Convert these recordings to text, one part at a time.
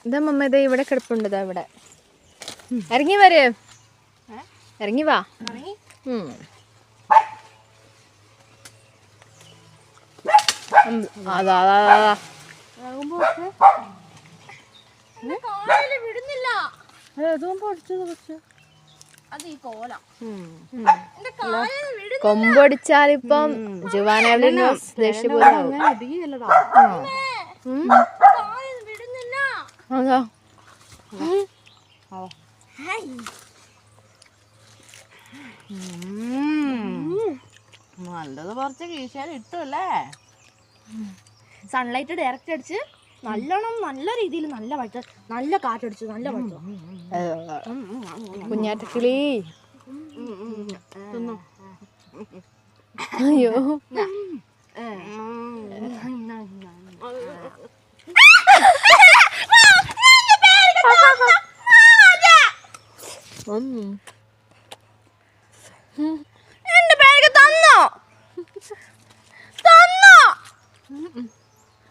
ഇതാ മമ്മ ഇതാ ഇവിടെ കിടപ്പുണ്ട്. ഇതാ ഇവിടെ ഇറങ്ങി വരേ, ഇറങ്ങി വാ. അതാ കൊമ്പൊടിച്ചാലിപ്പം ജുവാനോ നല്ലത് കുറച്ച് കീശയിൽ ഇട്ടല്ലേ. സൺലൈറ്റ് ഡയറക്റ്റ് അടിച്ച് നല്ലോണം നല്ല രീതിയിൽ നല്ല വഴുത്ത നല്ല കാറ്റടിച്ചു നല്ല വഴുത്ത കുഞ്ഞാറ്റക്കിളി. അയ്യോ എന്റെ ബാഗ് തന്നോ തന്നോ?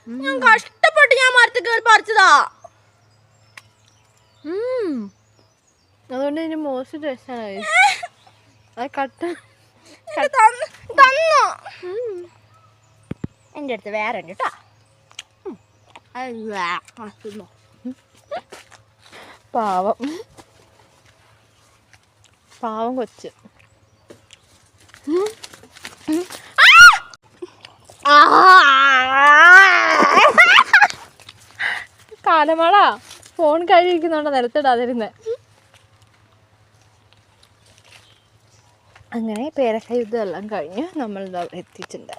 ഞാൻ കഷ്ടപ്പെട്ട് ഞാൻ മരത്തിൽ കയറി പറിച്ചതാ. അതുകൊണ്ട് ഇതിന് മോശം ടേസ്റ്റാണ്. അത് കട്ട തന്നോ? എൻ്റെ അടുത്ത് വേറെ ഉണ്ട് കേട്ടോ. പാവം പാവം കൊച്ച്. കാലമഴ ഫോൺ കഴിക്കുന്നുണ്ടോ നിലത്തിടാതിരുന്നേ. അങ്ങനെ പേരക്ക യുദ്ധം എല്ലാം കഴിഞ്ഞ് നമ്മളിത് അവിടെ എത്തിയിട്ടുണ്ട്.